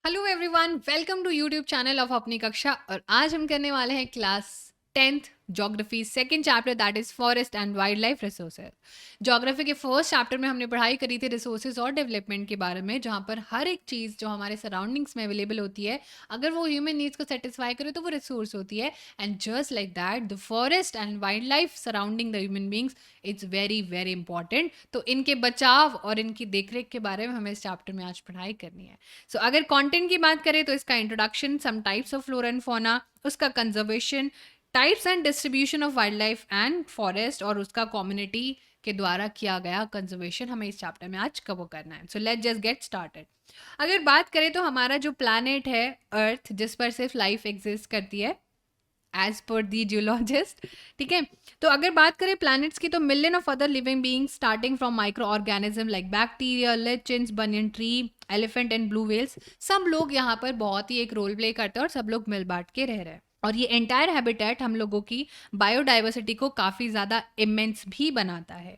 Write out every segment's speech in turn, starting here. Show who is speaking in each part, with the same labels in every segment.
Speaker 1: Hello everyone, welcome to YouTube channel of Apni Kaksha. और आज हम करने वाले हैं class 10th geography second chapter, that is forest and wildlife resources. Geography के फर्स्ट चैप्टर में हमने पढ़ाई करी थी रिसोर्सेज और डेवलपमेंट के बारे में, जहाँ पर हर एक चीज़ जो हमारे सराउंडिंग्स में अवेलेबल होती है, अगर वो ह्यूमन नीड्स को सेटिस्फाई करे तो वो रिसोर्स होती है। And just like that the forest and wild life surrounding the human beings, it's very very important. तो इनके बचाव और इनकी देखरेख के बारे में हमें इस चैप्टर में आज पढ़ाई करनी है। सो अगर कंटेंट की बात करें तो इसका introduction, some types of flora and fauna, उसका conservation, types and distribution of wild life and forest, और उसका कम्युनिटी के द्वारा किया गया कंजर्वेशन हमें इस चैप्टर में आज कवर करना है। So let's just get started. अगर बात करें तो हमारा जो प्लैनेट है अर्थ, जिस पर सिर्फ लाइफ एग्जिस्ट करती है एज पर दी जियोलॉजिस्ट, ठीक है। तो अगर बात करें प्लैनेट्स की, तो million of other living beings starting from micro organism like bacteria, lichens, banyan tree, elephant and blue whales, सब लोग यहाँ पर बहुत ही एक रोल प्ले करते हैं और सब लोग मिल बांट के रह रहे हैं। और ये एंटायर हैबिटेट हम लोगों की बायोडाइवर्सिटी को काफ़ी ज़्यादा इमेंस भी बनाता है।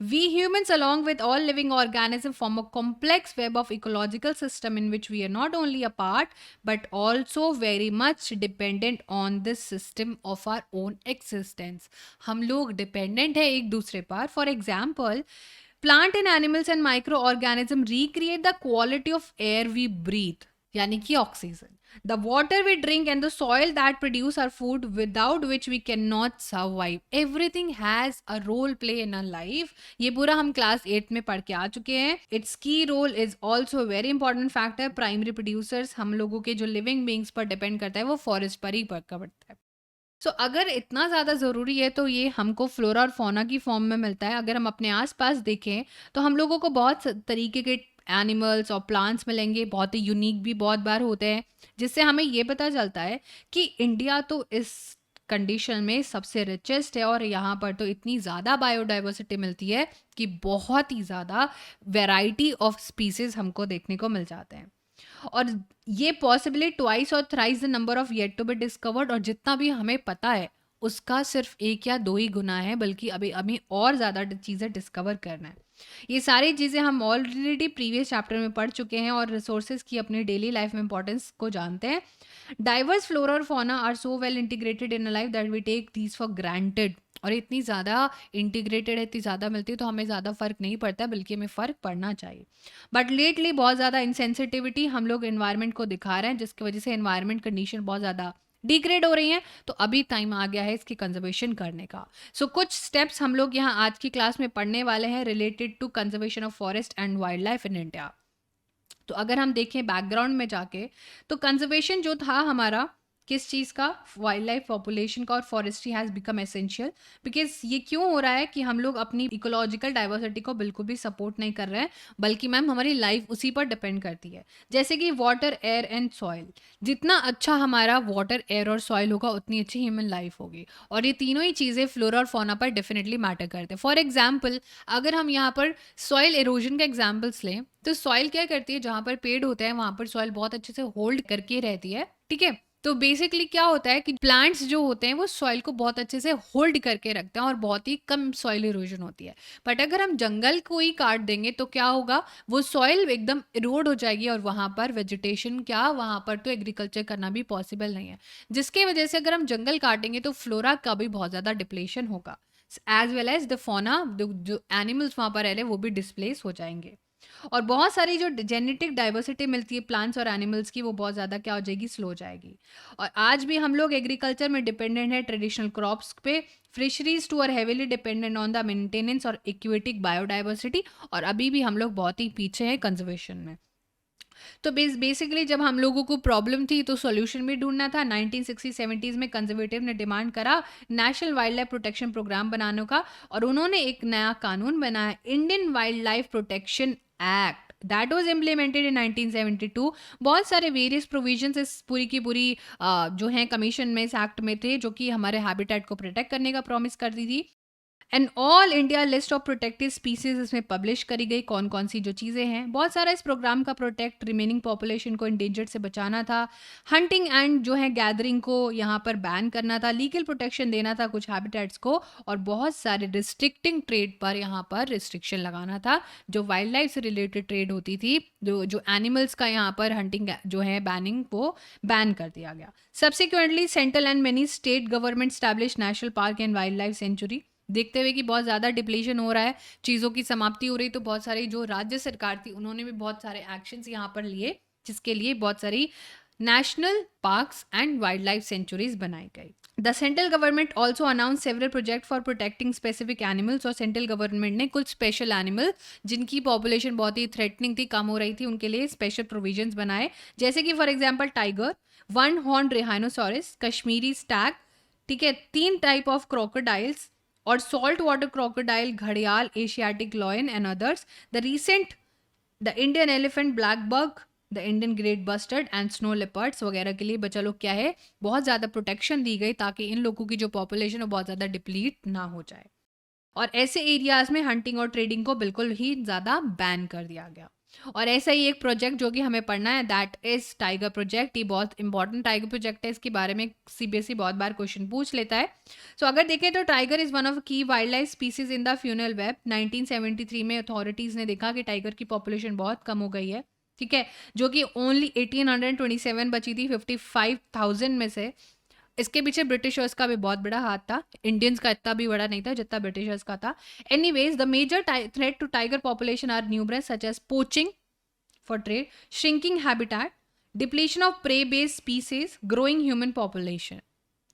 Speaker 1: We humans, along with all living organisms, form a complex web of ecological system in which we are not only a part but also very much dependent on this system of our own existence. हम लोग dependent है एक दूसरे पर. For example, plant and animals and microorganisms recreate the quality of air we breathe, यानी कि oxygen, the water we drink and the soil that produce our food, without which we cannot survive. Everything has a role play in our life. ये पूरा हम class 8 में पढ़ के आ चुके हैं. Its key role is also a very important factor. Primary producers, हम लोगों के जो लिविंग बींग्स पर डिपेंड करता है, वो फॉरेस्ट पर ही पड़ता है. सो अगर इतना ज़्यादा ज़रूरी है तो ये हमको फ्लोरा और फौना की फॉर्म में मिलता है. अगर हम अपने आसपास देखें तो हम लोगों को बहुत तरीके के एनिमल्स और प्लांट्स मिलेंगे, बहुत ही यूनिक भी बहुत बार होते हैं, जिससे हमें ये पता चलता है कि इंडिया तो इस कंडीशन में सबसे रिचेस्ट है और यहाँ पर तो इतनी ज़्यादा बायोडाइवर्सिटी मिलती है कि बहुत ही ज़्यादा वैरायटी ऑफ स्पीसीज हमको देखने को मिल जाते हैं. और ये पॉसिबली ट्वाइस और thrice the number of yet to be discovered, और जितना भी हमें पता है उसका सिर्फ 1 या 2 ही गुना है, बल्कि अभी अभी और ज़्यादा चीज़ें डिस्कवर करना है. ये सारी चीज़ें हम ऑलरेडी प्रीवियस चैप्टर में पढ़ चुके हैं और रिसोर्सेज की अपनी डेली लाइफ में इंपॉर्टेंस को जानते हैं. डाइवर्स फ्लोरा और fauna are so well integrated in life that we take these for granted. और इतनी ज़्यादा इंटीग्रेटेड है, इतनी ज़्यादा मिलती है, तो हमें ज़्यादा फ़र्क नहीं पड़ता, बल्कि हमें फ़र्क पड़ना चाहिए. बट लेटली बहुत ज़्यादा इनसेंसिटिविटी हम लोग इन्वायरमेंट को दिखा रहे हैं, जिसकी वजह से इन्वायरमेंट कंडीशन बहुत ज़्यादा डिग्रेड हो रही हैं. तो अभी टाइम आ गया है इसकी कंजर्वेशन करने का. सो कुछ स्टेप्स हम लोग यहाँ आज की क्लास में पढ़ने वाले हैं related to conservation of forest and wildlife in India. तो अगर हम देखें बैकग्राउंड में जाके, तो कंजर्वेशन जो था हमारा किस चीज़ का, वाइल्ड लाइफ पॉपुलेशन का, और forestry has become essential. Because ये क्यों हो रहा है कि हम लोग अपनी इकोलॉजिकल डाइवर्सिटी को बिल्कुल भी सपोर्ट नहीं कर रहे हैं, बल्कि मैम हमारी लाइफ उसी पर डिपेंड करती है. जैसे कि वाटर, एयर एंड सॉइल, जितना अच्छा हमारा वाटर, एयर और सॉइल होगा उतनी अच्छी ह्यूमन लाइफ होगी. और ये तीनों ही चीज़ें फ्लोरा और फौना पर डेफिनेटली मैटर करते हैं. फॉर एग्जाम्पल, अगर हम यहाँ पर सॉइल एरोजन का एग्जाम्पल्स लें, तो सॉइल क्या करती है, जहाँ पर पेड़ होते हैं वहाँ पर सॉइल बहुत अच्छे से होल्ड करके रहती है, ठीक है. तो बेसिकली क्या होता है कि प्लांट्स जो होते हैं वो सॉइल को बहुत अच्छे से होल्ड करके रखते हैं और बहुत ही कम सॉइल इरोजन होती है. बट अगर हम जंगल को ही काट देंगे तो क्या होगा, वो सॉइल एकदम इरोड हो जाएगी और वहाँ पर वेजिटेशन, क्या वहाँ पर तो एग्रीकल्चर करना भी पॉसिबल नहीं है. जिसकी वजह से अगर हम जंगल काटेंगे तो फ्लोरा का भी बहुत ज़्यादा डिप्लेशन होगा, as well as the fauna, जो एनिमल्स वहाँ पर रह रहे वो भी डिस्प्लेस हो जाएंगे. और बहुत सारी जो जेनेटिक डाइवर्सिटी मिलती है प्लांट्स और एनिमल्स की, वो बहुत ज़्यादा क्या हो जाएगी, स्लो हो जाएगी. और आज भी हम लोग एग्रीकल्चर में डिपेंडेंट है ट्रेडिशनल क्रॉप्स पे. Fisheries too are heavily dependent on the maintenance और इक्वेटिक बायोडाइवर्सिटी, और अभी भी हम लोग बहुत ही पीछे हैं कंजर्वेशन में. तो बेसिकली जब हम लोगों को प्रॉब्लम थी तो सॉल्यूशन भी ढूंढना था. 1960-70s में कंजर्वेटिव ने डिमांड करा national wildlife protection programme बनाने का, और उन्होंने एक नया कानून बनाया, Indian wildlife protection act, that was implemented in 1972. बहुत सारे वेरियस प्रोविजंस इस पूरी की पूरी जो हैं कमीशन में, इस एक्ट में थे, जो कि हमारे हैबिटेट को प्रोटेक्ट करने का प्रॉमिस करती थी. And all India list of protected species इसमें पब्लिश करी गई, कौन कौन सी जो चीज़ें हैं। बहुत सारा इस प्रोग्राम का प्रोटेक्ट रिमेनिंग पॉपुलेशन को इंडेंजर्ड से बचाना था, हंटिंग एंड जो है गैदरिंग को यहाँ पर बैन करना था, लीगल प्रोटेक्शन देना था कुछ हैबिटेट्स को, और बहुत सारे रिस्ट्रिक्टिंग ट्रेड पर यहाँ पर रिस्ट्रिक्शन लगाना था। जो वाइल्ड लाइफ से रिलेटेड ट्रेड होती थी, जो एनिमल्स का यहाँ पर हंटिंग जो है बैनिंग, वो बैन कर दिया गया। Subsequently central and many state government establish national park and wildlife century. देखते हुए कि बहुत ज़्यादा डिप्लीशन हो रहा है, चीज़ों की समाप्ति हो रही, तो बहुत सारी जो राज्य सरकार थी उन्होंने भी बहुत सारे एक्शंस यहाँ पर लिए, जिसके लिए बहुत सारी national parks and wild life sanctuaries बनाई गई। The central government also announce several project for protecting specific animals, और सेंट्रल गवर्नमेंट ने कुछ स्पेशल एनिमल जिनकी पॉपुलेशन बहुत ही थ्रेटनिंग थी, कम हो रही थी, उनके लिए स्पेशल प्रोविजंस बनाए, जैसे कि for example tiger, one horn rhinoceros, Kashmiri Stag, ठीक है, 3 टाइप ऑफ क्रोकोडाइल्स, और सॉल्ट वाटर क्रोकोडाइल, घड़ियाल, Asiatic lion and others. The Indian elephant, black bug, the Indian great bustard and snow leopards वगैरह के लिए बच्चा लोग क्या है, बहुत ज़्यादा प्रोटेक्शन दी गई, ताकि इन लोगों की जो पॉपुलेशन है बहुत ज़्यादा डिप्लीट ना हो जाए। और ऐसे एरियाज में हंटिंग और ट्रेडिंग को बिल्कुल ही ज़्यादा बैन कर दिया गया। और ऐसा ही एक प्रोजेक्ट जो कि हमें पढ़ना है, दैट इज टाइगर प्रोजेक्ट। ये बहुत इंपॉर्टेंट टाइगर प्रोजेक्ट है, इसके बारे में सीबीएसई बहुत बार क्वेश्चन पूछ लेता है। सो अगर देखें तो टाइगर इज वन ऑफ की wild life species in the funnel web. 1973 में अथॉरिटीज ने देखा कि टाइगर की पॉपुलेशन बहुत कम हो गई है, ठीक है, जो कि ओनली 1827 बची थी 55,000 में से। इसके पीछे ब्रिटिशर्स का भी बहुत बड़ा हाथ था, इंडियंस का इतना भी बड़ा नहीं था जितना ब्रिटिशर्स का था। Anyways, the major threat to tiger population are numerous, such as poaching for trade, shrinking habitat, depletion of prey based species, growing human population,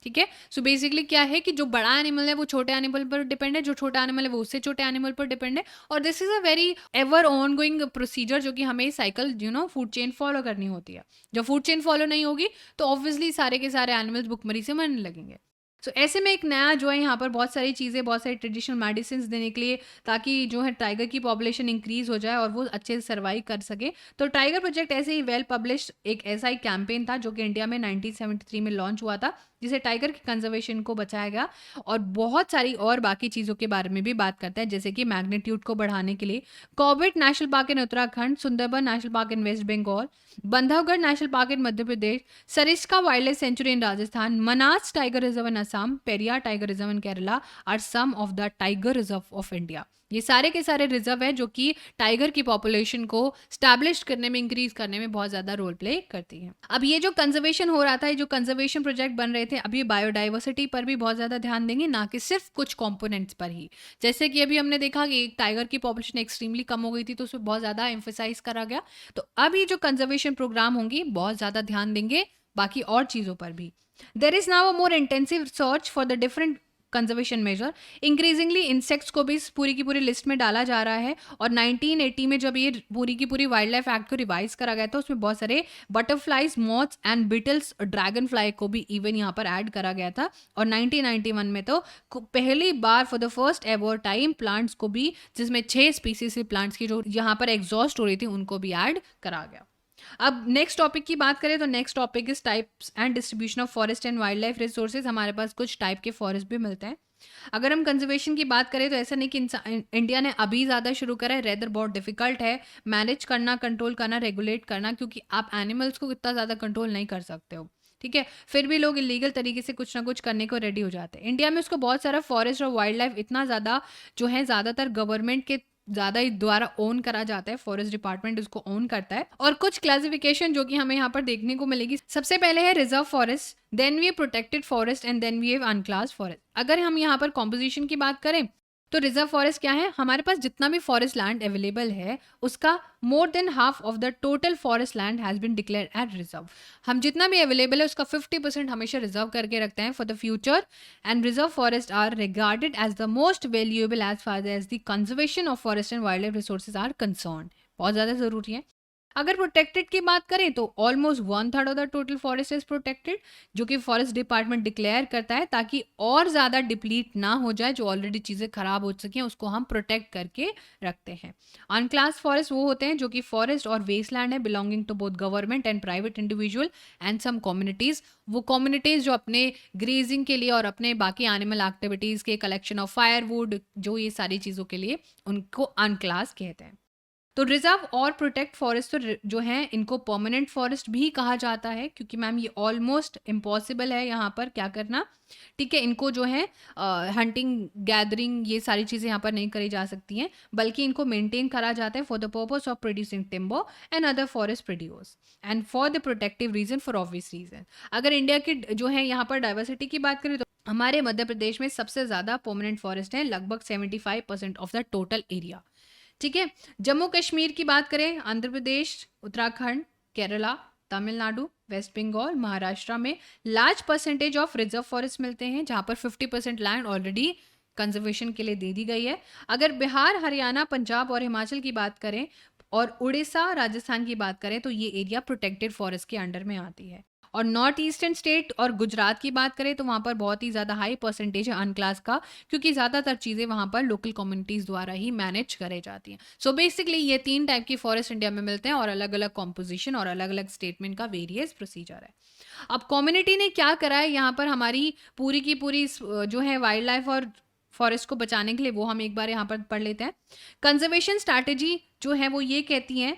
Speaker 1: ठीक है। सो बेसिकली क्या है कि जो बड़ा एनिमल है वो छोटे एनिमल पर डिपेंड है, जो छोटा एनिमल है वो उससे छोटे एनिमल पर डिपेंड है, और this is a very ever on going procedure, जो कि हमें साइकिल फूड चेन फॉलो करनी होती है। जब फूड चेन फॉलो नहीं होगी तो ऑब्वियसली सारे के सारे एनिमल्स भुखमरी से मरने लगेंगे। सो ऐसे में एक नया जो है यहाँ पर बहुत सारी चीज़ें, बहुत सारी ट्रेडिशनल मेडिसिन देने के लिए, ताकि जो है टाइगर की पॉपुलेशन इंक्रीज हो जाए और वो अच्छे से सर्वाइव कर सके। तो टाइगर प्रोजेक्ट ऐसे ही वेल पब्लिश एक ऐसा ही कैंपेन था जो कि इंडिया में 1973 में लॉन्च हुआ था, जिसे टाइगर की कंजर्वेशन को बचाया गया। और बहुत सारी और बाकी चीज़ों के बारे में भी बात करता है, जैसे कि मैग्नीट्यूड को बढ़ाने के लिए Corbett national park in Uttarakhand, Sundarban national park in west Bengal, Bandhavgarh national park in Madhya Pradesh, Sariska wildlife sanctuary in Rajasthan, Manas tiger reserve in Assam, Periyar tiger reserve in Kerala are some of the tiger reserve of India. ये सारे के सारे रिजर्व है जो कि टाइगर की population को establish करने में, इंक्रीज करने में बहुत ज्यादा रोल प्ले करती है। अब ये जो कंजर्वेशन हो रहा था, ये जो कंजर्वेशन प्रोजेक्ट बन रहे थे, अब ये बायोडाइवर्सिटी पर भी बहुत ज्यादा ध्यान देंगे, ना कि सिर्फ कुछ कंपोनेंट्स पर ही। जैसे कि अभी हमने देखा कि टाइगर की पॉपुलेशन एक्सट्रीमली कम हो गई थी, तो उसमें बहुत ज्यादा एम्फेसाइज करा गया। तो अब ये जो कंजर्वेशन प्रोग्राम होंगी बहुत ज्यादा ध्यान देंगे बाकी और चीजों पर भी। There is now a more intensive search for the different conservation measure. Increasingly insects को भी पूरी की पूरी लिस्ट में डाला जा रहा है, और 1980 में जब ये पूरी की पूरी वाइल्ड लाइफ एक्ट को रिवाइज करा गया था, उसमें बहुत सारे butterflies, moths and beetles, dragonfly को भी इवन यहाँ पर ऐड करा गया था। और 1991 में तो पहली बार for the first ever time plants को भी, जिसमें 6 स्पीसीज के प्लांट्स की जो यहाँ पर एग्जॉस्ट हो रही थी, उनको भी ऐड करा गया। अब नेक्स्ट टॉपिक की बात करें तो next topic is types and distribution of forest and wildlife resources. हमारे पास कुछ टाइप के फॉरेस्ट भी मिलते हैं। अगर हम कंजर्वेशन की बात करें तो ऐसा नहीं कि इंडिया ने अभी ज़्यादा शुरू करा है, रेदर बहुत डिफिकल्ट है मैनेज करना, कंट्रोल करना, रेगुलेट करना, क्योंकि आप एनिमल्स को इतना ज़्यादा कंट्रोल नहीं कर सकते हो, ठीक है। फिर भी लोग इलीगल तरीके से कुछ ना कुछ करने को रेडी हो जाते हैं। इंडिया में उसको बहुत सारा फॉरेस्ट और वाइल्ड लाइफ इतना ज़्यादा जो है ज़्यादातर गवर्नमेंट के ज़्यादा ही द्वारा ओन करा जाता है, फॉरेस्ट डिपार्टमेंट उसको ओन करता है। और कुछ क्लासिफिकेशन जो कि हमें यहाँ पर देखने को मिलेगी, सबसे पहले है reserve forest, then we protected forest and then we have unclassed forest. अगर हम यहाँ पर कॉम्पोजिशन की बात करें तो रिजर्व फॉरेस्ट क्या है, हमारे पास जितना भी फॉरेस्ट लैंड अवेलेबल है उसका more than half of the total forest land has been declared at reserve. हम जितना भी अवेलेबल है उसका 50% हमेशा रिजर्व करके रखते हैं for the future, and reserve forest are regarded as the most valuable as far as the conservation of forest and wildlife resources are concern. बहुत ज़्यादा ज़रूरी है। अगर प्रोटेक्टेड की बात करें तो almost 1/3 of the total forest is protected, जो कि फॉरेस्ट डिपार्टमेंट डिक्लेयर करता है ताकि और ज़्यादा डिप्लीट ना हो जाए, जो ऑलरेडी चीज़ें खराब हो सकें उसको हम प्रोटेक्ट करके रखते हैं। अनक्लास फॉरेस्ट वो होते हैं जो कि फॉरेस्ट और वेस्टलैंड है belonging to both government and private individual and some communities. वो कम्युनिटीज़ जो अपने ग्रेजिंग के लिए और अपने बाकी एनिमल एक्टिविटीज़ के कलेक्शन ऑफ फायरवुड, जो ये सारी चीज़ों के लिए उनको अनक्लास कहते हैं। तो रिजर्व और प्रोटेक्ट फॉरेस्ट तो जो हैं इनको परमानेंट फॉरेस्ट भी कहा जाता है, क्योंकि मैम ये ऑलमोस्ट इम्पॉसिबल है यहाँ पर क्या करना, ठीक है। इनको जो है हंटिंग गैदरिंग ये सारी चीज़ें यहाँ पर नहीं करी जा सकती हैं, बल्कि इनको मेंटेन करा जाता है for the purpose of producing timber and other forest produce and for the protective reason for obvious reason. अगर इंडिया की जो है यहाँ पर डाइवर्सिटी की बात करें तो हमारे मध्य प्रदेश में सबसे ज़्यादा परमानेंट फॉरेस्ट है, लगभग 75% ऑफ द टोटल एरिया, ठीक है। जम्मू कश्मीर की बात करें, आंध्र प्रदेश, उत्तराखंड, केरला, तमिलनाडु, वेस्ट बंगाल, महाराष्ट्र में large percentage of reserve forest मिलते हैं, जहां पर 50% लैंड ऑलरेडी कंजर्वेशन के लिए दे दी गई है। अगर बिहार, हरियाणा, पंजाब और हिमाचल की बात करें और उड़ीसा, राजस्थान की बात करें तो ये एरिया प्रोटेक्टेड फॉरेस्ट के अंडर में आती है। और नॉर्थ ईस्टर्न स्टेट और गुजरात की बात करें तो वहाँ पर बहुत ही ज़्यादा हाई परसेंटेज है अनक्लास का, क्योंकि ज़्यादातर चीज़ें वहाँ पर लोकल कम्युनिटीज़ द्वारा ही मैनेज करे जाती हैं। सो बेसिकली ये 3 टाइप की फॉरेस्ट इंडिया में मिलते हैं और अलग अलग कॉम्पोजिशन और अलग अलग स्टेटमेंट का वेरियस प्रोसीजर है। अब कम्युनिटी ने क्या करा है यहाँ पर हमारी पूरी की पूरी जो है वाइल्ड लाइफ और फॉरेस्ट को बचाने के लिए, वो हम एक बार यहाँ पर पढ़ लेते हैं। कंजर्वेशन स्ट्रैटेजी जो है वो ये कहती हैं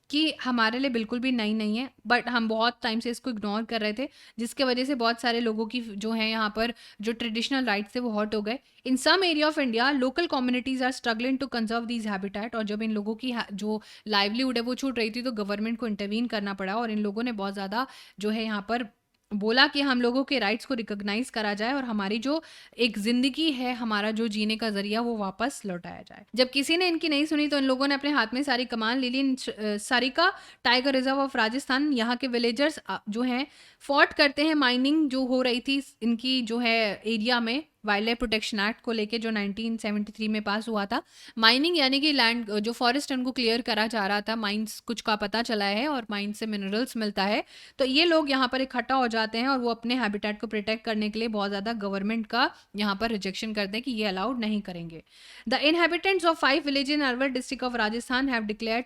Speaker 1: कि हमारे लिए बिल्कुल भी नई नहीं है, बट हम बहुत टाइम से इसको इग्नोर कर रहे थे, जिसके वजह से बहुत सारे लोगों की जो है यहाँ पर जो ट्रेडिशनल राइट्स थे वो हर्ट हो गए। In some area of India local communities are struggling to conserve these habitat, और जब इन लोगों की जो लाइवलीहुड है वो छूट रही थी तो गवर्नमेंट को इंटरवीन करना पड़ा, और इन लोगों ने बहुत ज़्यादा जो है यहाँ पर बोला कि हम लोगों के राइट्स को रिकॉग्नाइज करा जाए और हमारी जो एक जिंदगी है, हमारा जो जीने का जरिया, वो वापस लौटाया जाए। जब किसी ने इनकी नहीं सुनी तो इन लोगों ने अपने हाथ में सारी कमान ले ली। Sariska tiger reserve of Rajasthan, यहाँ के विलेजर्स जो हैं फॉट करते हैं माइनिंग जो हो रही थी इनकी जो है एरिया में, वाइल्ड लाइफ प्रोटेक्शन एक्ट को लेके जो 1973 में पास हुआ था। माइनिंग यानी कि लैंड जो फॉरेस्ट उनको क्लियर करा जा रहा था, माइंस कुछ का पता चला है और माइन से मिनरल्स मिलता है, तो ये लोग यहाँ पर इकट्ठा हो जाते हैं और वो अपने हैबिटेट को प्रोटेक्ट करने के लिए बहुत ज़्यादा गवर्नमेंट का यहाँ पर रिजेक्शन करते हैं कि ये अलाउड नहीं करेंगे। The inhabitants of 5 village in Alwar district of Rajasthan have declared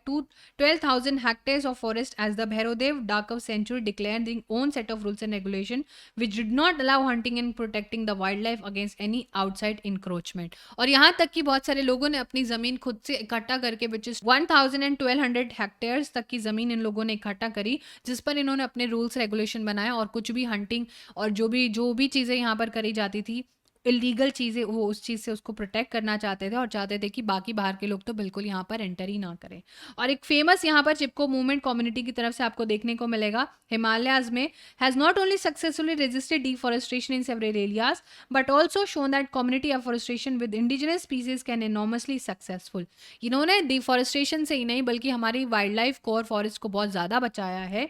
Speaker 1: 12,000 hectares of forest as the Bhairodev Dakav sanctuary declared in own set of rules and regulation which did not allow hunting and protecting the wildlife against any outside encroachment। और यहाँ तक कि बहुत सारे लोगों ने अपनी ज़मीन खुद से इकट्ठा करके विच इज 1,200 हेक्टेयर्स तक की ज़मीन इन लोगों ने इकट्ठा करी, जिस पर इन्होंने अपने रूल्स रेगुलेशन बनाए, और कुछ भी हंटिंग और जो भी चीज़ें यहाँ पर करी जाती थी इलीगल चीज़ें, वो उस चीज़ से उसको प्रोटेक्ट करना चाहते थे और चाहते थे कि बाकी बाहर के लोग तो बिल्कुल यहाँ पर एंटर ही ना करें। और एक फेमस यहाँ पर चिपको मूवमेंट कम्युनिटी की तरफ से आपको देखने को मिलेगा हिमालयाज में, has not only successfully resisted deforestation in several areas but also shown that community afforestation with indigenous species can enormously successful. इन्होंने डिफॉरेस्टेशन से ही नहीं बल्कि हमारी वाइल्ड लाइफ को और फॉरेस्ट को बहुत ज़्यादा बचाया है।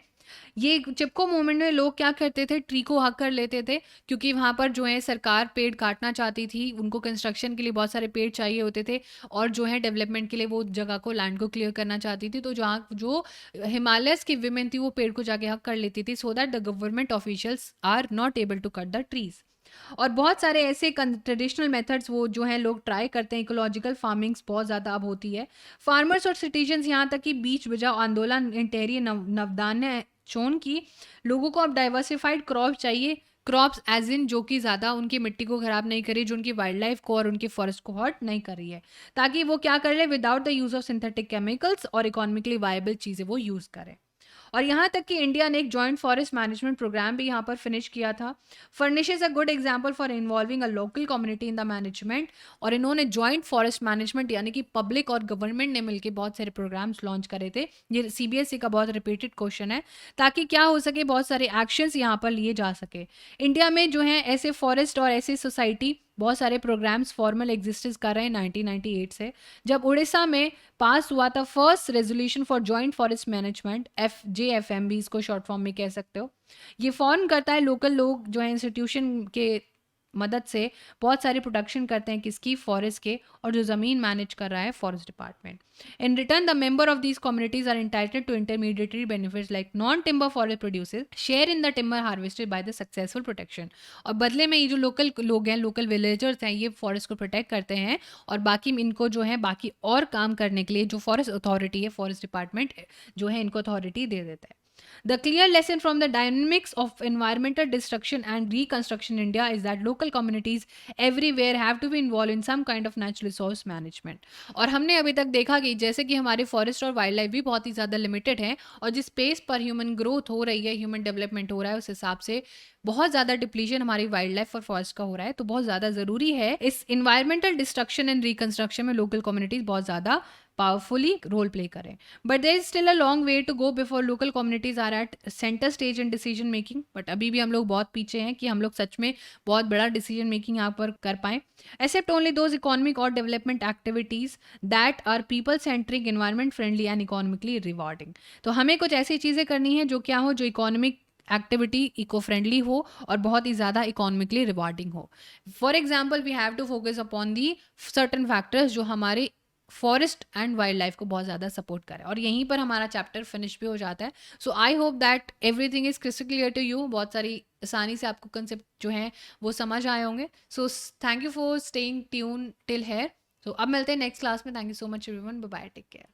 Speaker 1: ये चिपको मूवमेंट में लोग क्या करते थे, ट्री को हक कर लेते थे, क्योंकि वहाँ पर जो है सरकार पेड़ काटना चाहती थी, उनको कंस्ट्रक्शन के लिए बहुत सारे पेड़ चाहिए होते थे, और जो है डेवलपमेंट के लिए वो जगह को, लैंड को क्लियर करना चाहती थी, तो जहाँ जो हिमालयस की विमेन थी वो पेड़ को जाके हक कर लेती थी, so that the government officials are not able to cut the trees. और बहुत सारे ऐसे ट्रेडिशनल मेथड्स वो जो है लोग ट्राई करते हैं, इकोलॉजिकल फार्मिंग्स बहुत ज़्यादा अब होती है। फार्मर्स और सिटीजन्स यहाँ तक कि बीच बचाओ आंदोलन इन टेहरी नवदान ने शोन की लोगों को अब डाइवर्सिफाइड क्रॉप चाहिए, क्रॉप्स एज इन जो कि ज़्यादा उनकी मिट्टी को ख़राब नहीं करी, जो उनकी वाइल्ड लाइफ को और उनकी फॉरेस्ट को हर्ट नहीं कर रही है, ताकि वो क्या कर ले without the use of synthetic chemicals और इकोनॉमिकली वायबल चीज़ें वो यूज़ करें। और यहाँ तक कि इंडिया ने एक जॉइंट फॉरेस्ट मैनेजमेंट प्रोग्राम भी यहाँ पर फिनिश किया था, furnishes a good example for involving a local community in the management. और इन्होंने जॉइंट फॉरेस्ट मैनेजमेंट यानी कि पब्लिक और गवर्नमेंट ने मिलकर बहुत सारे प्रोग्राम्स लॉन्च करे थे। ये CBSE का बहुत रिपीटेड क्वेश्चन है, ताकि क्या हो सके, बहुत सारे एक्शंस यहाँ पर लिए जा सके। इंडिया में जो है ऐसे फॉरेस्ट और ऐसी सोसाइटी बहुत सारे प्रोग्राम्स फॉर्मल एग्जिस्टेंस कर रहे हैं 1998 से, जब उड़ीसा में पास हुआ था first resolution for joint forest management, FJFM भी इसको शॉर्ट फॉर्म में कह सकते हो। ये फॉर्म करता है लोकल लोग जो है इंस्टीट्यूशन के मदद से बहुत सारी प्रोटेक्शन करते हैं किसकी, फॉरेस्ट के, और जो ज़मीन मैनेज कर रहा है forest department. In return, the member of these communities are entitled to intermediary benefits like non-timber forest producers share in the timber harvested by the successful protection. और बदले में ये जो लोकल लोग हैं, लोकल विलेजर्स हैं, ये फॉरेस्ट को प्रोटेक्ट करते हैं और बाकी इनको जो है बाकी और काम करने के लिए जो फॉरेस्ट अथॉरिटी है, फॉरेस्ट डिपार्टमेंट जो है इनको अथॉरिटी दे देता है. The clear lesson from the dynamics of environmental destruction and reconstruction in India is that local communities everywhere have to be involved in some kind of natural resource management. और हमने अभी तक देखा कि जैसे कि हमारे फॉरेस्ट और वाइल्ड लाइफ भी बहुत ही ज़्यादा लिमिटेड है और जिस स्पेस पर ह्यूमन ग्रोथ हो रही है, ह्यूमन डेवलपमेंट हो रहा है, उस हिसाब से बहुत ज़्यादा डिप्लीशन हमारी वाइल्ड लाइफ और फॉरेस्ट का हो रहा है. तो बहुत ज़्यादा ज़रूरी है इस इन्वायरमेंटल डिस्ट्रक्शन एंड रिकंस्ट्रक्शन में लोकल कम्युनिटीज़ बहुत ज़्यादा पावरफुली रोल प्ले करें. But there is still a long way to go before local communities are at centre stage in decision making. But अभी भी हम लोग बहुत पीछे हैं कि हम लोग सच में बहुत बड़ा डिसीजन मेकिंग यहाँ पर कर पाएं. एक्सेप्ट ओनली दोज इकोनॉमिक और development activities that are people centric, environment friendly and economically rewarding. तो हमें कुछ ऐसी चीज़ें करनी है जो क्या हो, जो इकोनॉमिक एक्टिविटी इको फ्रेंडली हो और बहुत ही ज़्यादा इकोनॉमिकली रिवॉर्डिंग हो. For example we have to focus upon the certain factors जो हमारे फॉरेस्ट एंड वाइल्ड लाइफ को बहुत ज़्यादा सपोर्ट करे. और यहीं पर हमारा चैप्टर फिनिश भी हो जाता है. So I hope that everything is crystal clear to you. बहुत सारी आसानी से आपको कंसेप्ट जो हैं वो समझ आए होंगे. So thank you for staying tune till here. So अब मिलते हैं नेक्स्ट क्लास में. Thank you so much everyone. Bye bye, take care.